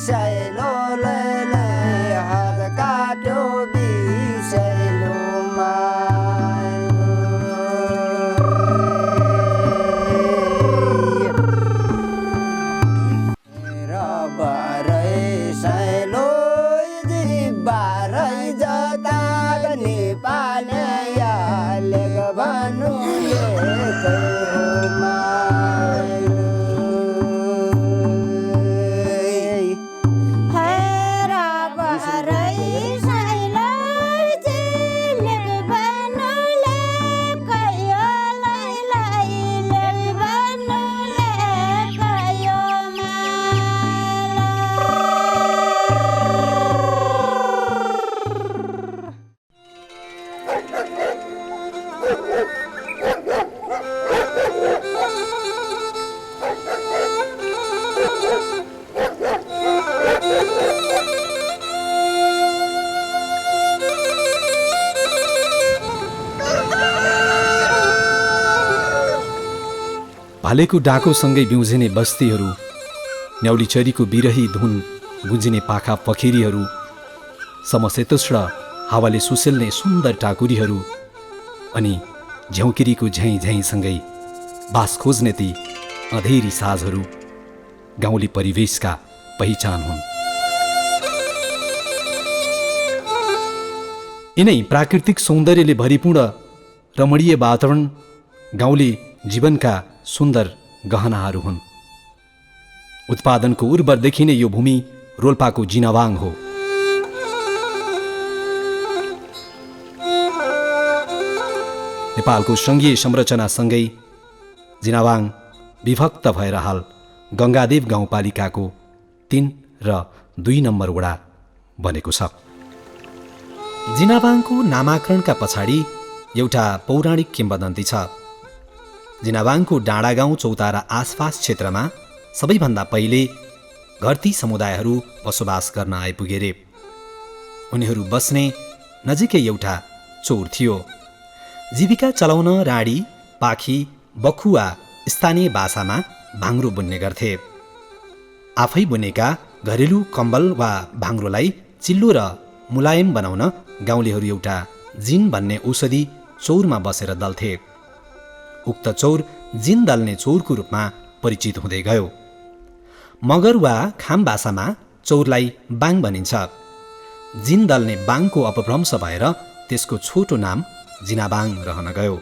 बिसैलोले हात काट्यो बिसैलोमा बारै सैलो बारै जता नेपालले भन्नु भालेको डाकोसँगै बिउजिने बस्तीहरू, न्याउलीचरीको बिरही धुन गुन्जिने पाखा पखेरीहरू, समशीतोष्ण हावाले सुसेल्ने सुन्दर टाकुरीहरू अनि झ्याउकिरीको झैँ झैँसँगै बास खोज्ने ती अँधेरी साँझहरू गाउँले परिवेशका पहिचान हुन्। यिनै प्राकृतिक सौन्दर्यले भरिपूर्ण रमणीय वातावरण गाउँले जीवनका सुन्दर गहनाहरू हुन्। उत्पादनको उर्वर देखिने यो भूमि रोल्पाको जिनावाङ हो। नेपालको सङ्घीय संरचनासँगै जिनावाङ विभक्त भएर हाल गङ्गादेव गाउँपालिकाको 3 र 2 नम्बर वडा बनेको छ। जिनावाङको नामाकरणका पछाडि एउटा पौराणिक किम्वदन्ती छ। जिनावाङको डाँडागाउँ चौतारा आसपास क्षेत्रमा सबैभन्दा पहिले घरती समुदायहरू बसोबास गर्न आइपुगे रे। उनीहरू बस्ने नजिकै एउटा चौर थियो। जीविका चलाउन राडी, पाखी, बखु वा स्थानीय भाषामा भाङ्रो बुन्ने गर्थे। आफै बुनेका घरेलु कम्बल वा भाङ्रोलाई चिल्लो र मुलायम बनाउन गाउँलेहरू एउटा जिन भन्ने औषधि चौरमा बसेर दल्थे। उक्त चौर जिन दल्ने चौरको रूपमा परिचित हुँदै गयो। मगर वा खाम भाषामा चौरलाई बाङ भनिन्छ। जिन दल्ने बाङको अपभ्रंश भएर त्यसको छोटो नाम जिनावाङ रहन गयो।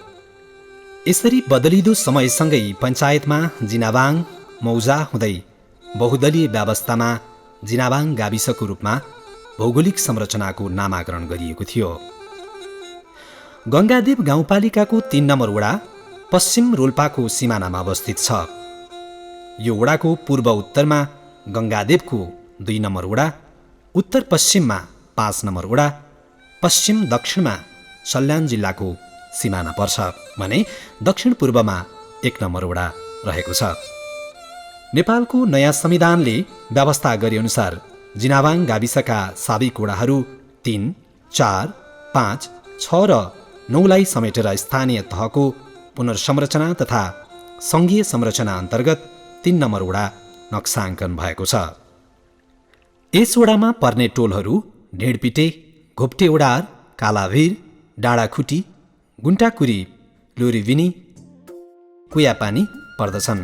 यसरी बदलिदो समयसँगै पञ्चायतमा जिनावाङ मौजा हुँदै बहुदलीय व्यवस्थामा जिनावाङ गाविसको रूपमा भौगोलिक संरचनाको नामाकरण गरिएको थियो। गङ्गादेव गाउँपालिकाको 3 नम्बर वडा पश्चिम रोल्पाको सिमानामा अवस्थित छ। यो वडाको पूर्व उत्तरमा गङ्गादेवको 2 नम्बर वडा, उत्तर पश्चिममा 5 नम्बर वडा, पश्चिम दक्षिणमा सल्यान जिल्लाको सिमाना पर्छ भने दक्षिण पूर्वमा 1 नम्बर वडा रहेको छ। नेपालको नयाँ संविधानले व्यवस्था गरे अनुसार जिनावाङ गाविसका साबिक वडाहरू 3, 4, 5, 6 र 9लाई समेटेर स्थानीय तहको पुनर्संरचना तथा सङ्घीय संरचना अन्तर्गत 3 नम्बर वडा नक्साङ्कन भएको छ। यस वडामा पर्ने टोलहरू ढेडपिटे, घोप्टे ओडार, कालाभिर, डाँडाखुटी, गुन्टाकुरी, लोरीविनी, कुयापानी पर्दछन्।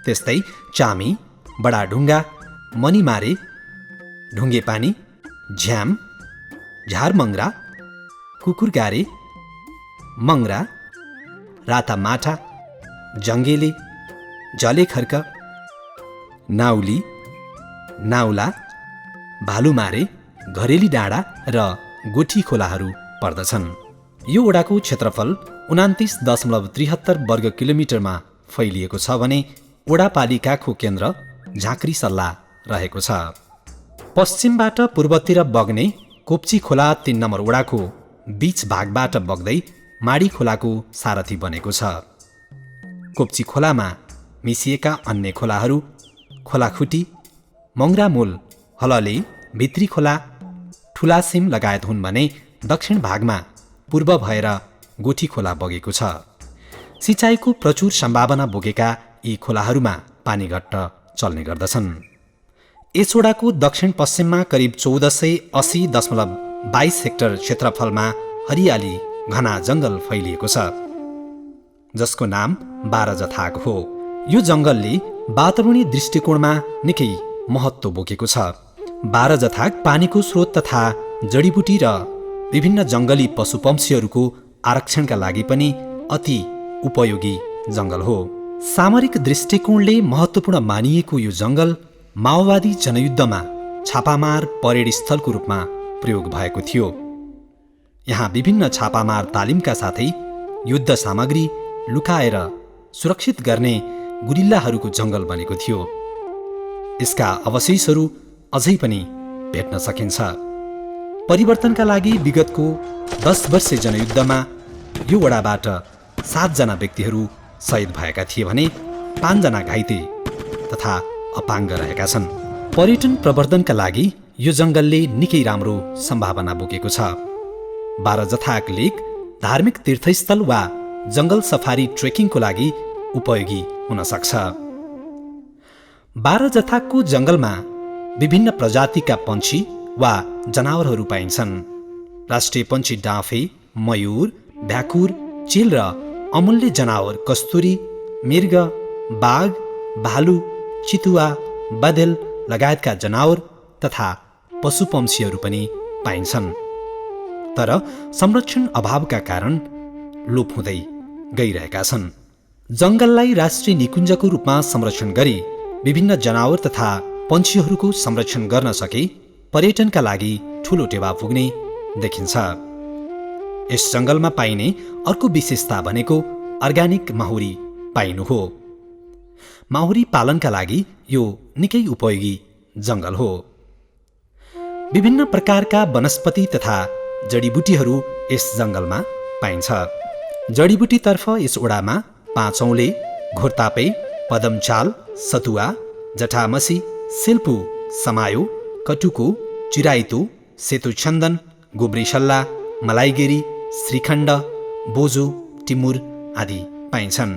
त्यस्तै चामी, बडाढुङ्गा, मनिमारे, ढुङ्गेपानी, झ्याम, झारमङ्ग्रा, कुकुरगारे, मङ्ग्रा, रातामाटा, जङ्गेले, जलेखर्क, नाउली, नाउला, भालुमारे, घरेली डाँडा र गोठी खोलाहरू पर्दछन्। यो वडाको क्षेत्रफल 29.73 वर्ग किलोमिटरमा फैलिएको छ भने वडापालिकाको केन्द्र झाँक्री सल्ला रहेको छ। पश्चिमबाट पूर्वतिर बग्ने कोप्ची खोला 3 नम्बर वडाको बीच भागबाट बग्दै माडी खोलाको सारथी बनेको छ। कोप्ची खोलामा मिसिएका अन्य खोलाहरू खोलाखुटी, मङ्ग्रामूल, हलले, भित्री खोला, ठुलासिम लगायत हुन् भने दक्षिण भागमा पूर्व भएर गोठी खोला बगेको छ। सिँचाइको प्रचुर सम्भावना बोकेका यी खोलाहरूमा पानी घट्ट चल्ने गर्दछन्। एचोडाको दक्षिण पश्चिममा करिब 1480.22 हेक्टर क्षेत्रफलमा हरियाली घना जङ्गल फैलिएको छ, जसको नाम बारजथाग हो। यो जङ्गलले वातावरणीय दृष्टिकोणमा निकै महत्त्व बोकेको छ। बारजथाग पानीको स्रोत तथा जडीबुटी र विभिन्न जङ्गली पशुपक्षीहरूको आरक्षणका लागि पनि अति उपयोगी जङ्गल हो। सामरिक दृष्टिकोणले महत्त्वपूर्ण मानिएको यो जङ्गल माओवादी जनयुद्धमा छापामार परेड स्थलको रूपमा प्रयोग भएको थियो। यहाँ विभिन्न छापामार तालिमका साथै युद्ध सामग्री लुकाएर सुरक्षित गर्ने गुरिल्लाहरूको जङ्गल बनेको थियो। यसका अवशेषहरू अझै पनि भेट्न सकिन्छ। परिवर्तनका लागि विगतको 10 वर्षे जनयुद्धमा यो वडाबाट 7 जना व्यक्तिहरू शहीद भएका थिए भने 5 जना घाइते तथा अपाङ्ग रहेका छन्। पर्यटन प्रवर्धनका लागि यो जङ्गलले निकै राम्रो सम्भावना बोकेको छ। बारजथाग लेक धार्मिक तीर्थस्थल वा जङ्गल सफारी ट्रेकिङको लागि उपयोगी हुन सक्छ। बारजथागको जङ्गलमा विभिन्न प्रजातिका पन्छी वा जनावरहरू पाइन्छन्। राष्ट्रिय पन्छी डाँफे, मयूर, भ्याकुर, चिल र अमूल्य जनावर कस्तुरी, मृग, बाघ, भालु, चितुवा, बँदेल लगायतका जनावर तथा पशुपक्षीहरू पनि पाइन्छन्। तर संरक्षण अभावका कारण लोप हुँदै गइरहेका छन्। जङ्गललाई राष्ट्रिय निकुञ्जको रूपमा संरक्षण गरी विभिन्न जनावर तथा पन्छीहरूको संरक्षण गर्न सके पर्यटनका लागि ठूलो टेवा पुग्ने देखिन्छ। यस जङ्गलमा पाइने अर्को विशेषता भनेको अर्ग्यानिक माहुरी पाइनु हो। माहुरी पालनका लागि यो निकै उपयोगी जङ्गल हो। विभिन्न प्रकारका वनस्पति तथा जडीबुटीहरू यस जङ्गलमा पाइन्छ। जडीबुटीतर्फ यस ओडामा पाँचौले, घोरतापे, पदमचाल, सतुवा, जटामसी, सिल्पु, समायो, कटुको, चिराइतो, सेतु चन्दन, गोब्रेसल्ला, मलाइगेरी, श्रीखण्ड, बोजो, टिमुर आदि पाइन्छन्।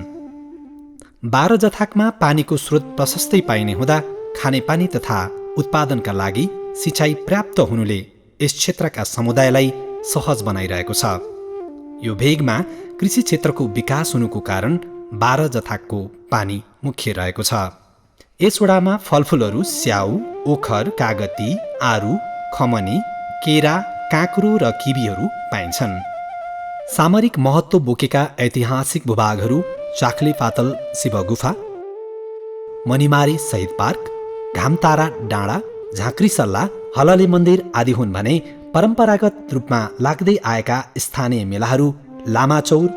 बारजथागमा पानीको स्रोत प्रशस्तै पाइने हुँदा खानेपानी तथा उत्पादनका लागि सिँचाइ पर्याप्त हुनुले यस क्षेत्रका समुदायलाई सहज बनाइरहेको छ। यो भेगमा कृषि क्षेत्रको विकास हुनुको कारण बारजथागको पानी मुख्य रहेको छ। यस वडामा फलफुलहरू स्याउ, ओखर, कागती, आरु, खमनी, केरा, काँक्रो र किवीहरू पाइन्छन्। सामरिक महत्त्व बोकेका ऐतिहासिक भूभागहरू चाख्ले पातल शिव गुफा, मनिमारे शहीद पार्क, घामतारा डाँडा, झाँक्री सल्ला, हलले मन्दिर आदि हुन् भने परम्परागत रूपमा लाग्दै आएका स्थानीय मेलाहरू लामाचौर,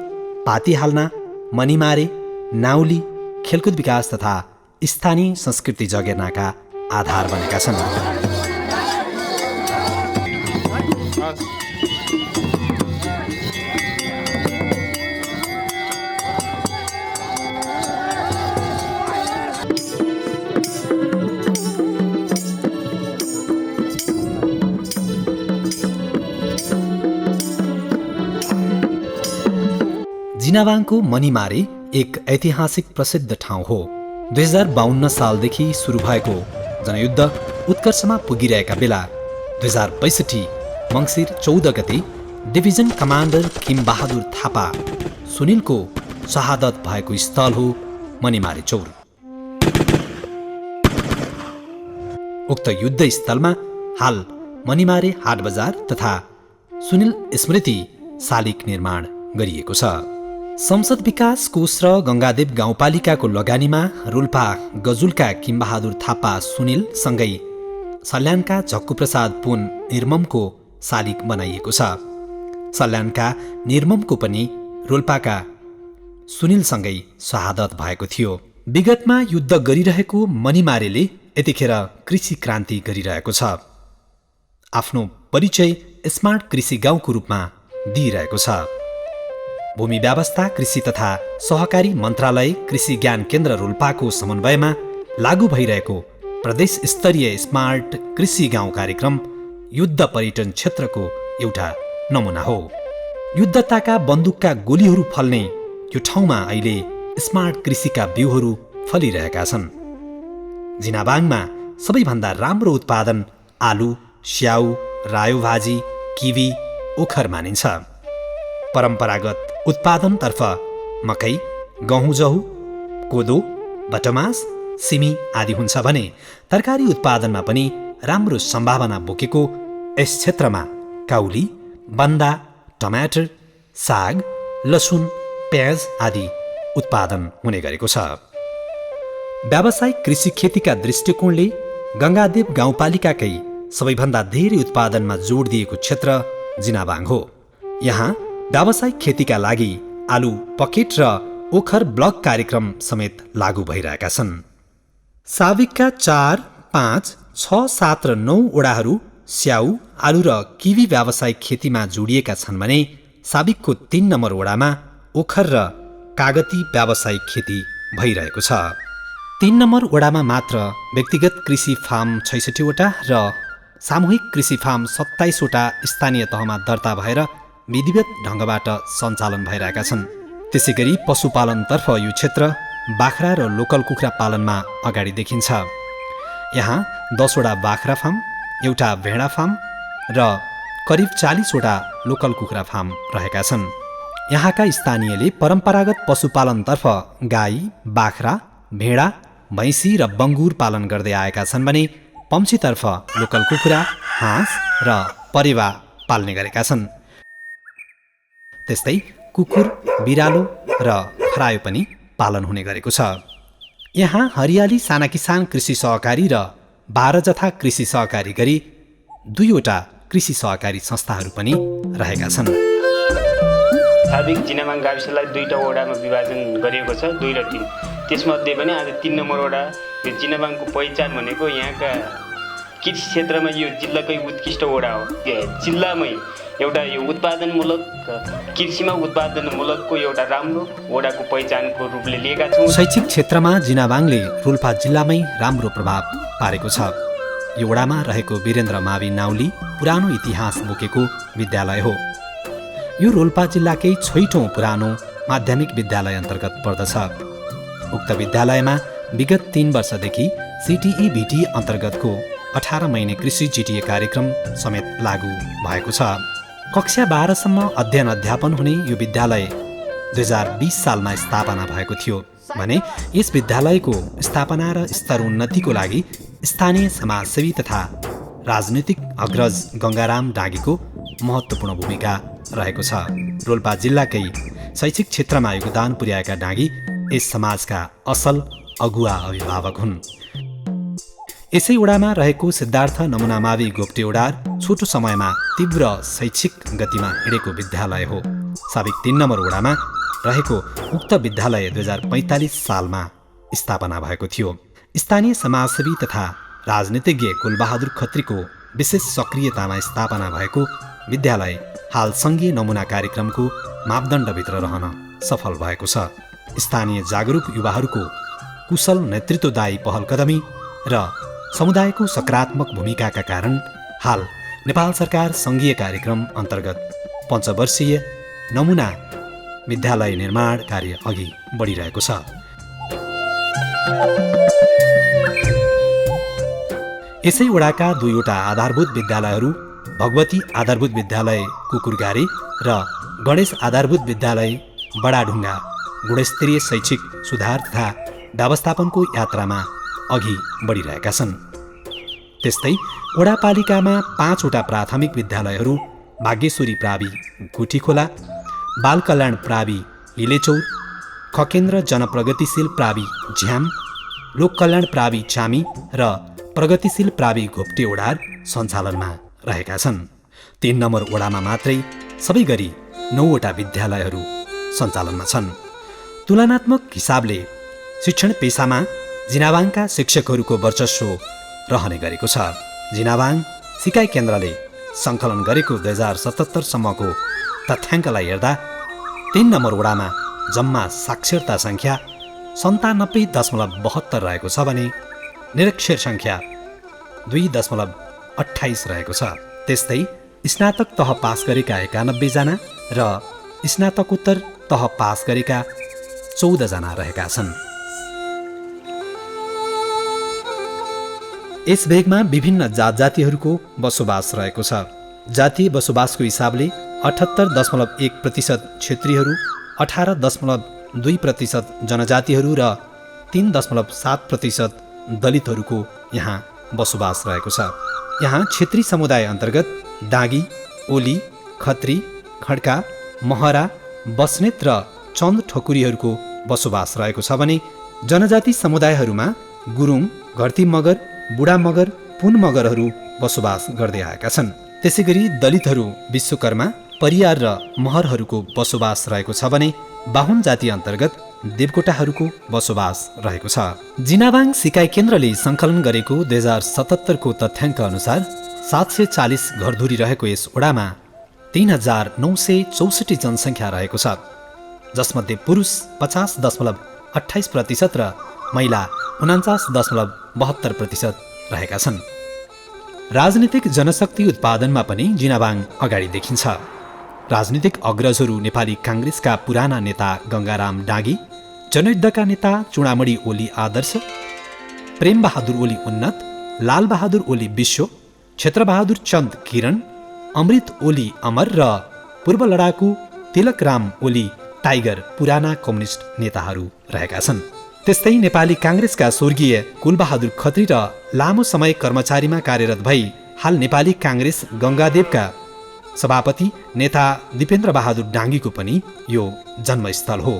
पातिहाल्ना, मनिमारे, नाउली खेलकुद विकास तथा स्थानीय संस्कृति जगेर्नाका आधार बनेका छन्। जिनावाङको मनिमारे एक ऐतिहासिक प्रसिद्ध ठाउँ हो। 2052 सालदेखि सुरु भएको जनयुद्ध उत्कर्षमा पुगिरहेका बेला 2062 मङ्सिर 14 गते डिभिजन कमान्डर किमबहादुर थापा सुनिलको शहादत भएको स्थल हो मनिमारे चौर। उक्त युद्ध स्थलमा हाल मनिमारे हाट बजार तथा सुनिल स्मृति शालिग निर्माण गरिएको छ। संसद विकास कोष र गङ्गादेव गाउँपालिकाको लगानीमा रोल्पा गजुलका किमबहादुर थापा सुनिल सँगै सल्यानका झक्कुप्रसाद पुन निर्ममको शालिग बनाइएको छ। सल्यानका निर्ममको पनि रोल्पाका सुनिलसँगै शहादत भएको थियो। विगतमा युद्ध गरिरहेको मनिमारेले यतिखेर कृषि क्रान्ति गरिरहेको छ। आफ्नो परिचय स्मार्ट कृषि गाउँको रूपमा दिइरहेको छ। भूमि व्यवस्था, कृषि तथा सहकारी मन्त्रालय, कृषि ज्ञान केन्द्र रोल्पाको समन्वयमा लागू भइरहेको प्रदेश स्तरीय स्मार्ट कृषि गाउँ कार्यक्रम युद्ध पर्यटन क्षेत्रको एउटा नमुना हो। युद्धताका बन्दुकका गोलीहरू फल्ने यो ठाउँमा अहिले स्मार्ट कृषिका बिउहरू फलिरहेका छन्। जिनावाङमा सबैभन्दा राम्रो उत्पादन आलु, स्याउ, रायो भाजी, किवी, ओखर मानिन्छ। परम्परागत उत्पादनतर्फ मकै, गहुँ-जहु, कोदो, बटमास, सिमी आदि हुन्छ भने तरकारी उत्पादनमा पनि राम्रो सम्भावना बोकेको यस क्षेत्रमा काउली, बन्दा, टमाटर, साग, लसुन, प्याज आदि उत्पादन हुने गरेको छ। व्यावसायिक कृषि खेतीका दृष्टिकोणले गङ्गादेव गाउँपालिकाकै सबैभन्दा धेरै उत्पादनमा जोड दिएको क्षेत्र जिनावाङ हो। यहाँ व्यावसायिक खेतीका लागि आलु पकेट र ओखर ब्लक कार्यक्रम समेत लागू भइरहेका छन्। साविकका 4, 5, 6, 7 र 9 वडाहरू स्याउ, आलु र किवी व्यावसायिक खेतीमा जोडिएका छन् भने साविकको 3 नम्बर वडामा ओखर र कागती व्यावसायिक खेती भइरहेको छ। 3 नम्बर वडामा मात्र व्यक्तिगत कृषि फार्म 66 वटा र सामूहिक कृषि फार्म 27 वटा स्थानीय तहमा दर्ता भएर विधिवत ढङ्गबाट सञ्चालन भइरहेका छन्। त्यसैगरी पशुपालनतर्फ यो क्षेत्र बाख्रा र लोकल कुखुरा पालनमा अगाडि देखिन्छ। यहाँ 10 वटा बाख्रा फार्म, एउटा भेडा फार्म र करिब 40 वटा लोकल कुखुरा फार्म रहेका छन्। यहाँका स्थानीयले परम्परागत पशुपालनतर्फ गाई, बाख्रा, भेडा, भैँसी र बङ्गुर पालन गर्दै आएका छन् भने पम्चीतर्फ लोकल कुखुरा, हाँस र परेवा पाल्ने गरेका छन्। त्यस्तै कुकुर, बिरालो र खरायो पनि पालन हुने गरेको छ। यहाँ हरियाली साना किसान कृषि सहकारी र 12 जथा कृषि सहकारी गरी 2 वटा कृषि सहकारी संस्थाहरू पनि रहेका छन्। साविक जिनावाङ गाविसलाई 2टा वडामा विभाजन गरिएको छ, 2 र 3। त्यसमध्ये पनि आज 3 नम्बर वडा यो जिनावाङको पहिचान भनेको यहाँका कृषि क्षेत्रमा यो जिल्लाकै उत्कृष्ट वडा हो। जिल्लामै एउटा यो उत्पादनमूलक कृषिमा उत्पादनमूलकको एउटा राम्रो वडाको पहिचानको रूपले लिएका छौँ। शैक्षिक क्षेत्रमा जिनावाङले रोल्पा जिल्लामै राम्रो प्रभाव पारेको छ। यो वडामा रहेको वीरेन्द्र मावि नाउली पुरानो इतिहास बोकेको विद्यालय हो। यो रोल्पा जिल्लाकै 6औं पुरानो माध्यमिक विद्यालय अन्तर्गत पर्दछ। उक्त विद्यालयमा विगत 3 वर्षदेखि CTE-VT अन्तर्गतको 18 महिने कृषि GTA कार्यक्रम समेत लागू भएको छ। कक्षा 12सम्म अध्ययन अध्यापन हुने यो विद्यालय 2020 सालमा स्थापना भएको थियो भने यस विद्यालयको स्थापना र स्तरोन्नतिको लागि स्थानीय समाजसेवी तथा राजनीतिक अग्रज गङ्गाराम डाँगीको महत्त्वपूर्ण भूमिका रहेको छ। रोल्पा जिल्लाकै शैक्षिक क्षेत्रमा योगदान पुर्याएका डाँगी यस समाजका असल अगुवा अभिभावक हुन्। यसै वडामा रहेको सिद्धार्थ नमुना मावि गोप्टे ओडार छोटो समयमा तीव्र शैक्षिक गतिमा हिँडेको विद्यालय हो। साविक 3 नम्बर वडामा रहेको उक्त विद्यालय 2045 सालमा स्थापना भएको थियो। स्थानीय समाजसेवी तथा राजनीतिज्ञ कुलबहादुर खत्रीको विशेष सक्रियतामा स्थापना भएको विद्यालय हाल सङ्घीय नमुना कार्यक्रमको मापदण्डभित्र रहन सफल भएको छ। स्थानीय जागरुक युवाहरूको कुशल नेतृत्वदायी पहलकदमी र समुदायको सकारात्मक भूमिकाका कारण हाल नेपाल सरकार सङ्घीय कार्यक्रम अन्तर्गत 5 वर्षीय नमुना विद्यालय निर्माण कार्य अघि बढिरहेको छ। यसै वडाका 2 वटा आधारभूत विद्यालयहरू भगवती आधारभूत विद्यालय कुकुरगारे र गणेश आधारभूत विद्यालय बडाढुङ्गा गुणस्तरीय शैक्षिक सुधार तथा व्यवस्थापनको यात्रामा अघि बढिरहेका छन्। त्यस्तै वडापालिकामा 5 वटा प्राथमिक विद्यालयहरू भाग्यश्वरी प्रावि गुठीखोला, बाल कल्याण प्रावि हिलेचौर, खकेन्द्र जनप्रगतिशील प्रावि झ्याम, लोक कल्याण प्रावि चामी र प्रगतिशील प्रावि घोप्टे ओडार सञ्चालनमा रहेका छन्। 3 नम्बर वडामा मात्रै सबै गरी 9 वटा विद्यालयहरू सञ्चालनमा छन्। तुलनात्मक हिसाबले शिक्षण पेसामा जिनावाङका शिक्षकहरूको वर्चस्व रहने गरेको छ। जिनावाङ सिकाइ केन्द्रले सङ्कलन गरेको 2077 सम्मको तथ्याङ्कलाई हेर्दा 3 नम्बर वडामा जम्मा साक्षरता सङ्ख्या 97.72 रहेको छ भने निरक्षर सङ्ख्या 2.28 रहेको छ। त्यस्तै स्नातक तह पास गरेका 91 जना र स्नातकोत्तर तह पास गरेका 14 जना रहेका छन्। यस भेगमा विभिन्न जात जातिहरूको बसोबास रहेको छ। जातीय बसोबासको हिसाबले 78.1% क्षेत्रीहरू, 18.2% जनजातिहरू र 3.7% दलितहरूको यहाँ बसोबास रहेको छ। यहाँ क्षेत्री समुदाय अन्तर्गत दागी, ओली, खत्री, खड्का, महरा, बस्नेत र चन्द ठकुरीहरूको बसोबास रहेको छ भने जनजाति समुदायहरूमा गुरुङ, घरती मगर, बुढा मगर, पुन मगरहरू बसोबास गर्दै आएका छन्। त्यसैगरी दलितहरू विश्वकर्मा, परियार र महरहरूको बसोबास रहेको छ भने बाहुन जाति अन्तर्गत देवकोटाहरूको बसोबास रहेको छ। जिनावाङ सिकाइ केन्द्रले सङ्कलन गरेको 2077 को तथ्याङ्क अनुसार 740 घरधुरी रहेको यस ओडामा 3,964 जनसङ्ख्या रहेको छ, जसमध्ये पुरुष 50.28% र महिला 49.72% रहेका छन्। राजनीतिक जनशक्ति उत्पादनमा पनि जिनावाङ अगाडि देखिन्छ। राजनीतिक अग्रजहरू नेपाली काङ्ग्रेसका पुराना नेता गङ्गाराम डाँगी, जनयुद्धका नेता चुडामणी ओली आदर्श, प्रेमबहादुर ओली उन्नत, लालबहादुर ओली विश्व, क्षेत्रबहादुर चन्द किरण, अमृत ओली अमर र पूर्व लडाकु तिलकराम ओली टाइगर पुराना कम्युनिस्ट नेताहरू रहेका छन्। त्यस्तै नेपाली काङ्ग्रेसका स्वर्गीय कुलबहादुर खत्री र लामो समय कर्मचारीमा कार्यरत भई हाल नेपाली काङ्ग्रेस गङ्गादेवका सभापति नेता दिपेन्द्र बहादुर डाङ्गीको पनि यो जन्मस्थल हो।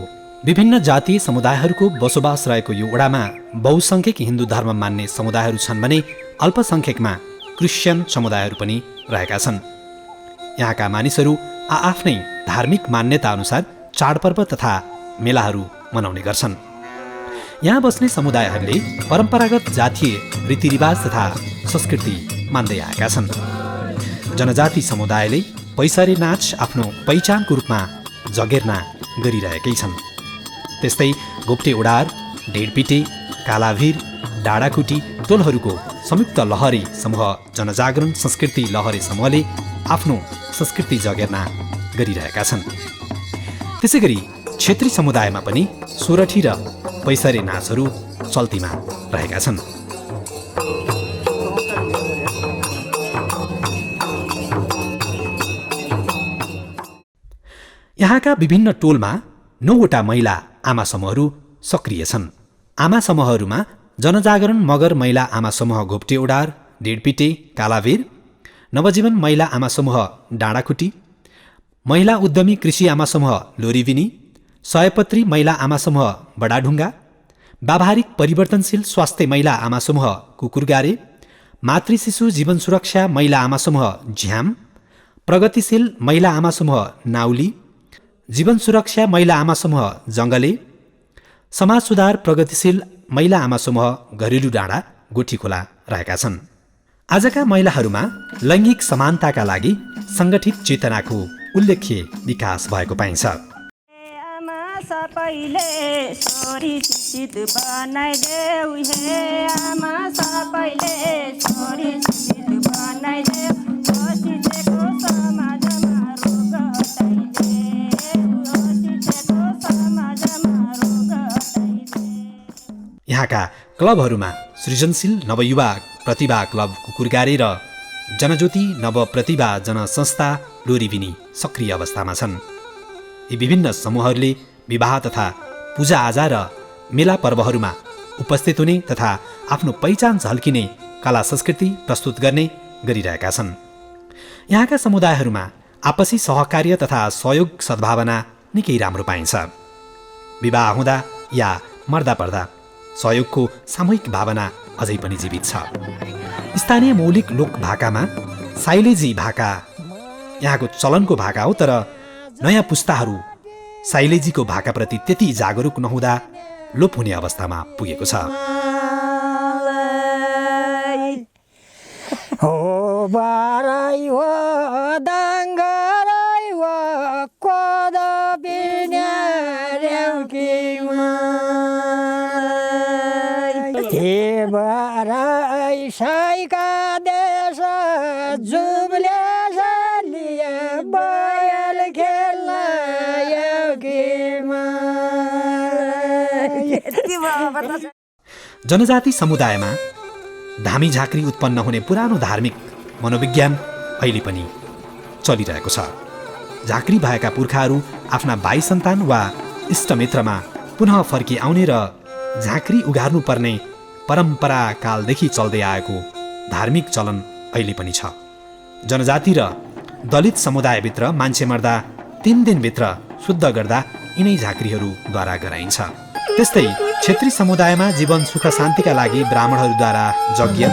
विभिन्न जातीय समुदायहरूको बसोबास रहेको यो ओडामा बहुसङ्ख्यक हिन्दू धर्म मान्ने समुदायहरू छन् भने अल्पसङ्ख्यकमा क्रिस्चियन समुदायहरू पनि रहेका छन्। यहाँका मानिसहरू आआफ्नै धार्मिक मान्यता अनुसार चाडपर्व तथा मेलाहरू मनाउने गर्छन्। यहाँ बस्ने समुदायहरूले परम्परागत जातीय रीतिरिवाज तथा संस्कृति मान्दै आएका छन्। जनजाति समुदायले पैसरे नाच आफ्नो पहिचानको रूपमा जगेर्ना गरिरहेकै छन्। त्यस्तै घोप्टे ओडार, ढेडपिटे, कालाभिर, डाँडाकुटी टोलहरूको संयुक्त लहरे समूह जनजागरण संस्कृति लहरे समूहले आफ्नो संस्कृति जगेर्ना गरिरहेका छन्। त्यसैगरी क्षेत्री समुदायमा पनि सोरठी र पैसरे नाचहरू चल्तीमा रहेका छन्। यहाँका विभिन्न टोलमा 9वटा महिला आमा समूहहरू सक्रिय छन्। आमा समूहहरूमा जनजागरण मगर महिला आमा समूह घोप्टे ओडार, ढेडपिटे, कालाभिर, नवजीवन महिला आमा समूह डाँडाकुटी, महिला उद्यमी कृषि आमा समूह लोरिविनी, सयपत्री महिला आमा समूह बडाढुङ्गा, व्यावहारिक परिवर्तनशील स्वास्थ्य महिला आमा समूह कुकुरगारे, मातृ शिशु जीवन सुरक्षा महिला आमा समूह झ्याम, प्रगतिशील महिला आमा समूह नाउली, जीवन सुरक्षा महिला आमा समूह जङ्गले, समाज सुधार प्रगतिशील महिला आमा समूह घरेलु डाँडा गोठीखोला रहेका छन्। आजका महिलाहरूमा लैङ्गिक समानताका लागि सङ्गठित चेतनाको उल्लेख्य विकास भएको पाइन्छ। सबैले छोरी शिक्षित बनाइदेऊ हे आमा, सबैले छोरी शिक्षित बनाइदेऊ, शिक्षेको समाजमा रोग हटाइदेऊ, शिक्षेको समाजमा रोग हटाइदेऊ। यहाँका क्लबहरूमा सृजनशील नवयुवा प्रतिभा क्लब कुकुरगारे र जनज्योति नवप्रतिभा जनसंस्था लोरिविनी सक्रिय अवस्थामा छन्। यी विभिन्न समूहहरूले विवाह तथा पूजाआजा र मेला पर्वहरूमा उपस्थित हुने तथा आफ्नो पहिचान झल्किने कला संस्कृति प्रस्तुत गर्ने गरिरहेका छन्। यहाँका समुदायहरूमा आपसी सहकार्य तथा सहयोग सद्भावना निकै राम्रो पाइन्छ। विवाह हुँदा या मर्दा पर्दा सहयोगको सामूहिक भावना अझै पनि जीवित छ। स्थानीय मौलिक लोक भाकामा साइलेजी भाका यहाँको चलनको भाका हो, तर नयाँ पुस्ताहरू साइलेजीको भाकाप्रति त्यति जागरुक नहुँदा लोप हुने अवस्थामा पुगेको छ। हो बाराई हो दाङ्गराई हो कोद बिना रेउकीमा हे बाराई साइका देश जुबले सलिया बयल खेल्न एउकीमा। जनजाति समुदायमा धामी झाँक्री उत्पन्न हुने पुरानो धार्मिक मनोविज्ञान अहिले पनि चलिरहेको छ। झाँक्री भएका पुर्खाहरू आफ्ना भाइ सन्तान वा इष्टमित्रमा पुनः फर्किआउने र झाँक्री उगार्नुपर्ने परम्परा कालदेखि चल्दै आएको धार्मिक चलन अहिले पनि छ। जनजाति र दलित समुदायभित्र मान्छे मर्दा 3 दिनभित्र शुद्ध गर्दा यिनै झाँक्रीहरूद्वारा गराइन्छ। त्यस्तै क्षेत्री समुदायमा जीवन सुख शान्तिका लागि ब्राह्मणहरूद्वारा यज्ञ,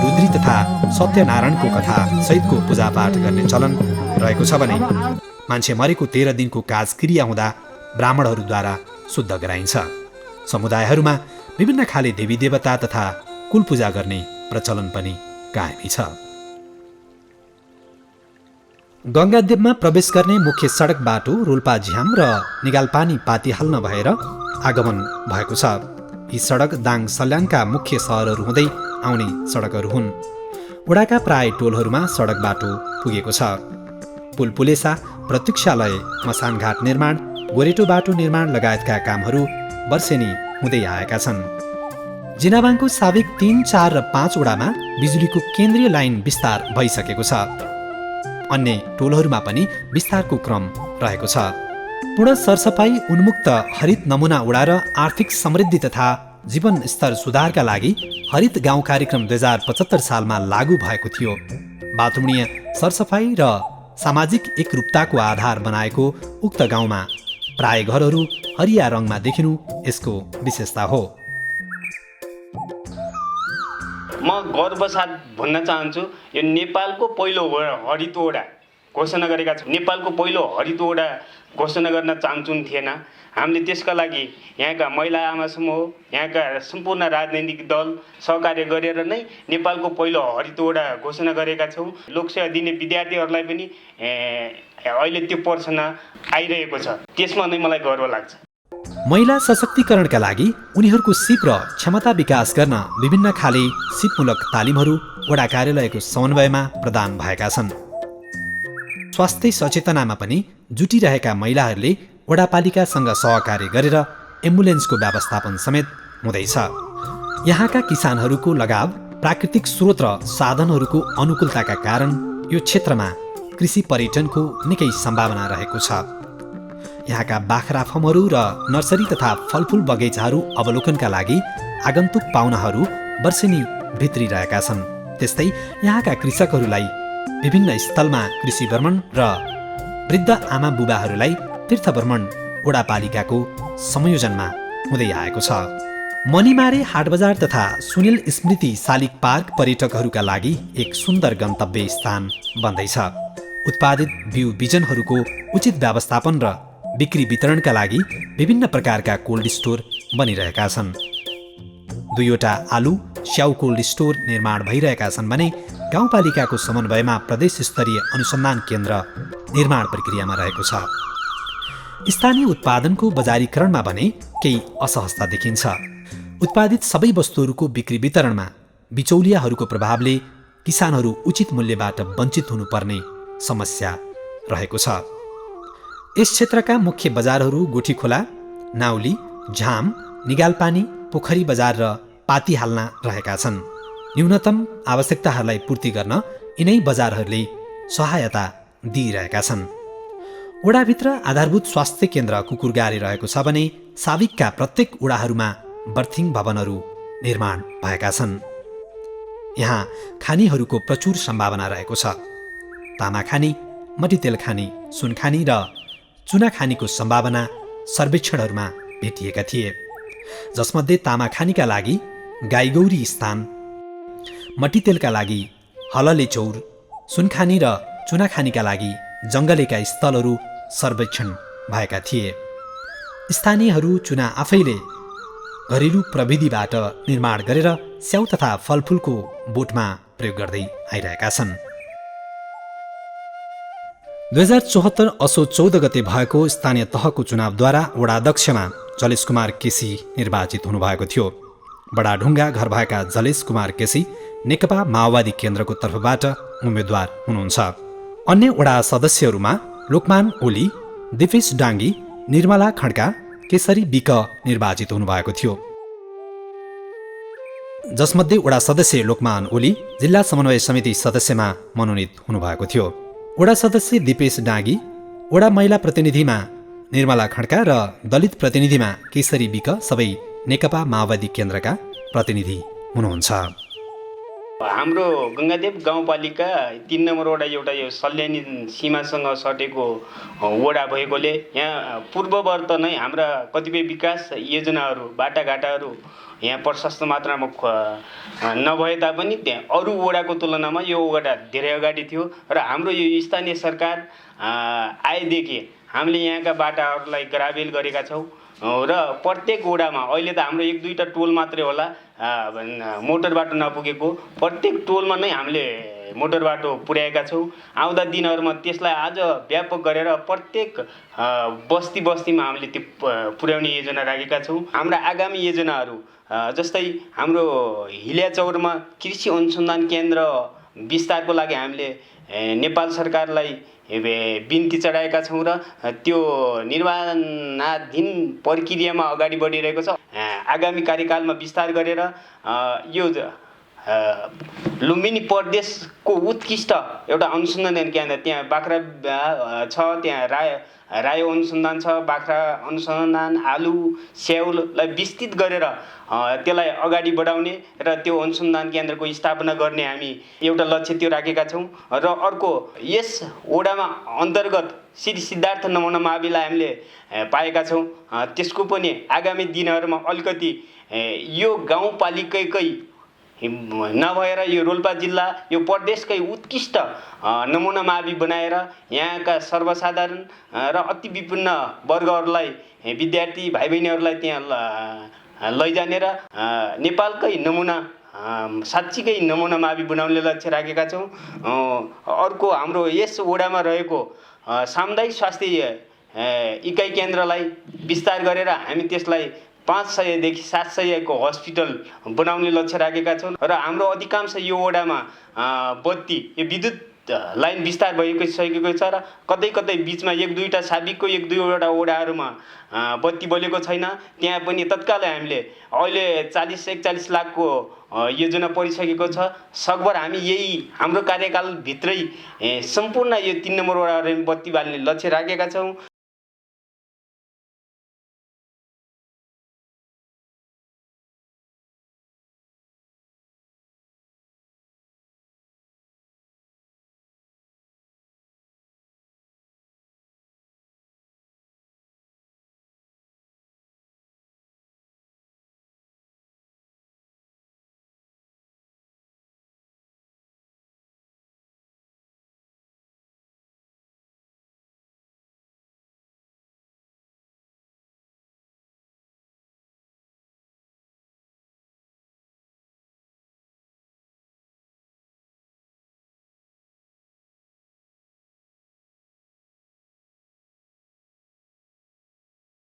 रुद्री तथा सत्यनारायणको कथा सहितको पूजापाठ गर्ने चलन रहेको छ भने मान्छे मरेको 13 दिनको काजक्रिया हुँदा ब्राह्मणहरूद्वारा शुद्ध गराइन्छ। समुदायहरूमा विभिन्न खाले देवी देवता तथा कुल पूजा गर्ने प्रचलन पनि कायमी छ। गङ्गादेवमा प्रवेश गर्ने मुख्य सडक बाटो रोल्पा झ्याम र निगालपानी पातिहाल नभएर आगमन भएको छ। यी सडक दाङ सल्याङका मुख्य सहरहरू हुँदै आउने सडकहरू हुन्। वडाका प्राय टोलहरूमा सडक बाटो पुगेको छ। पुलपुलेसा, प्रतीक्षालय, मसानघाट निर्माण, गोरेटो बाटो निर्माण लगायतका कामहरू वर्षेनी हुँदै आएका छन्। जिनावाङको साविक 3, 4 र 5 वडामा बिजुलीको केन्द्रीय लाइन विस्तार भइसकेको छ। अन्य टोलहरूमा पनि विस्तारको क्रम रहेको छ। पूर्ण सरसफाई, उन्मुक्त हरित नमुना वडा र आर्थिक समृद्धि तथा जीवन स्तर सुधारका लागि हरित गाउँ कार्यक्रम 2075 सालमा लागू भएको थियो। बाथरुमीय सरसफाई र सामाजिक एकरूपताको आधार बनाएको उक्त गाउँमा प्राय घरहरू हरिया रङमा देखिनु यसको विशेषता हो। म गर्वसाथ भन्न चाहन्छु, यो नेपालको पहिलो हरित वडा घोषणा गरेका छौँ। नेपालको पहिलो हरित वडा घोषणा गर्न चाहन्छौँ थिएन। हामीले त्यसका लागि यहाँका महिला आमा समूह, यहाँका सम्पूर्ण राजनैतिक दल सहकार्य गरेर नै नेपालको पहिलो हरित वडा घोषणा गरेका छौँ। लोकसेवा दिने विद्यार्थीहरूलाई पनि अहिले त्यो पर्सन आइरहेको छ। त्यसमा नै मलाई गर्व लाग्छ। महिला सशक्तिकरणका लागि उनीहरूको सिप र क्षमता विकास गर्न विभिन्न खाले सिपमूलक तालिमहरू वडा कार्यालयको समन्वयमा प्रदान भएका छन्। स्वास्थ्य सचेतनामा पनि जुटिरहेका महिलाहरूले वडापालिकासँग सहकार्य गरेर एम्बुलेन्सको व्यवस्थापन समेत हुँदैछ। यहाँका किसानहरूको लगाव प्राकृतिक स्रोत र साधनहरूको अनुकूलताका कारण यो क्षेत्रमा कृषि पर्यटनको निकै सम्भावना रहेको छ। यहाँका बाख्रा फर्महरू र नर्सरी तथा फलफुल बगैँचाहरू अवलोकनका लागि आगन्तुक पाहुनाहरू वर्षेनी भित्रिरहेका छन्। त्यस्तै यहाँका कृषकहरूलाई विभिन्न स्थलमा कृषि भ्रमण र वृद्ध आमा बुबाहरूलाई तीर्थ भ्रमण वडापालिकाको संयोजनमा हुँदै आएको छ। मनिमारे हाटबजार तथा सुनिल स्मृति शालिग पार्क पर्यटकहरूका लागि एक सुन्दर गन्तव्य स्थान बन्दैछ। उत्पादित बिउ बिजनहरूको उचित व्यवस्थापन र बिक्री वितरणका लागि विभिन्न प्रकारका कोल्ड स्टोर बनिरहेका छन्। 2वटा आलु स्याउ कोल्ड स्टोर निर्माण भइरहेका छन् भने गाउँपालिकाको समन्वयमा प्रदेश स्तरीय अनुसन्धान केन्द्र निर्माण प्रक्रियामा रहेको छ। स्थानीय उत्पादनको बजारीकरणमा भने केही असहजता देखिन्छ। उत्पादित सबै वस्तुहरूको बिक्री वितरणमा बिचौलियाहरूको प्रभावले किसानहरू उचित मूल्यबाट वञ्चित हुनुपर्ने समस्या रहेको छ। यस क्षेत्रका मुख्य बजारहरू गोठीखोला, नाउली, झाम, निगालपानी, पोखरी बजार र पातिहाल्ना रहेका छन्। न्यूनतम आवश्यकताहरूलाई पूर्ति गर्न यिनै बजारहरूले सहायता दिइरहेका छन्। वडाभित्र आधारभूत स्वास्थ्य केन्द्र कुकुरगारे रहेको छ भने साविकका प्रत्येक वडाहरूमा बर्थिङ भवनहरू निर्माण भएका छन्। यहाँ खानीहरूको प्रचुर सम्भावना रहेको छ। तामाखानी, मट्टीतेल खानी, सुनखानी र चुनाखानीको सम्भावना सर्वेक्षणहरूमा भेटिएका थिए, जसमध्ये तामाखानीका लागि गाईगौरी स्थान, मट्टीतेलका लागि हलले चौर, सुनखानी र चुनाखानीका लागि जङ्गलेका स्थलहरू सर्वेक्षण भएका थिए। स्थानीयहरू चुना आफैले घरेलु प्रविधिबाट निर्माण गरेर स्याउ तथा फलफुलको बोटमा प्रयोग गर्दै आइरहेका छन्। 2074 असोज 14 गते भएको स्थानीय तहको चुनावद्वारा वडाध्यक्षमा जलेश कुमार केसी निर्वाचित हुनुभएको थियो। बडाढुङ्गा घर भएका जलेश कुमार केसी नेकपा माओवादी केन्द्रको तर्फबाट उम्मेद्वार हुनुहुन्छ। अन्य वडा सदस्यहरूमा लोकमान ओली, दिपेश डाङ्गी, निर्मला खड्का, केसरी विक निर्वाचित हुनुभएको थियो। जसमध्ये वडा सदस्य लोकमान ओली जिल्ला समन्वय समिति सदस्यमा मनोनित हुनुभएको थियो। वडा सदस्य दिपेश डाँगी, वडा महिला प्रतिनिधिमा निर्मला खड्का र दलित प्रतिनिधिमा केशरी विक सबै नेकपा माओवादी केन्द्रका प्रतिनिधि हुनुहुन्छ। हाम्रो गङ्गादेव गाउँपालिका 3 नम्बर वडा एउटा यो सल्यानी सीमासँग सटेको वडा भएकोले यहाँ पूर्ववर्त नै हाम्रा कतिपय विकास योजनाहरू बाटाघाटाहरू यहाँ प्रशस्त मात्रामा नभए तापनि त्यहाँ अरू वडाको तुलनामा यो वडा धेरै अगाडि थियो र हाम्रो यो स्थानीय सरकार आएदेखि हामीले यहाँका बाटाहरूलाई ग्राभेल गरेका छौँ र प्रत्येक वडामा अहिले त हाम्रो 1-2टा टोल मात्रै होला मोटर बाटो नपुगेको, प्रत्येक टोलमा नै हामीले मोटर बाटो पुर्याएका छौँ। आउँदा दिनहरूमा त्यसलाई आज व्यापक गरेर प्रत्येक बस्ती बस्तीमा हामीले त्यो पुर्याउने योजना राखेका छौँ। हाम्रा आगामी योजनाहरू जस्तै हाम्रो हिल्याचौरमा कृषि अनुसन्धान केन्द्र विस्तारको लागि हामीले नेपाल सरकारलाई बिन्ती चढाएका छौँ र त्यो निर्माणाधीन प्रक्रियामा अगाडि बढिरहेको छ। आगामी कार्यकालमा विस्तार गरेर यो लुम्बिनी प्रदेशको उत्कृष्ट एउटा अनुसन्धान केन्द्र त्यहाँ बाख्रा छ, त्यहाँ रायो अनुसन्धान छ, बाख्रा अनुसन्धान, आलु स्याउलाई विस्तृत गरेर त्यसलाई अगाडि बढाउने र त्यो अनुसन्धान केन्द्रको स्थापना गर्ने हामी एउटा लक्ष्य त्यो राखेका छौँ। र अर्को यस वडामा अन्तर्गत श्री सिद्धार्थ नमुना माविलाई हामीले पाएका छौँ। त्यसको पनि आगामी दिनहरूमा अलिकति यो गाउँपालिकाकै नभएर यो रोल्पा जिल्ला यो प्रदेशकै उत्कृष्ट नमुना मावि बनाएर यहाँका सर्वसाधारण र अति विभिन्न वर्गहरूलाई विद्यार्थी भाइ बहिनीहरूलाई त्यहाँ लैजाने र नेपालकै नमुना साँच्चीकै नमुना मावि बनाउने लक्ष्य राखेका छौँ। अर्को हाम्रो यस वडामा रहेको सामुदायिक स्वास्थ्य इकाइ केन्द्रलाई विस्तार गरेर हामी त्यसलाई 500 देखि 700 को हस्पिटल बनाउने लक्ष्य राखेका छौँ र हाम्रो अधिकांश यो वडामा बत्ती यो विद्युत लाइन विस्तार भइसकेको छ र कतै कतै बिचमा 1-2टा साबिकको 1-2वटा वडाहरूमा बत्ती बलेको छैन। त्यहाँ पनि तत्कालै हामीले अहिले 40-41 लाखको योजना परिसकेको छ। सकभर हामी यही हाम्रो कार्यकालभित्रै सम्पूर्ण यो 3 नम्बर वडाहरूमा बत्ती बाल्ने लक्ष्य राखेका छौँ।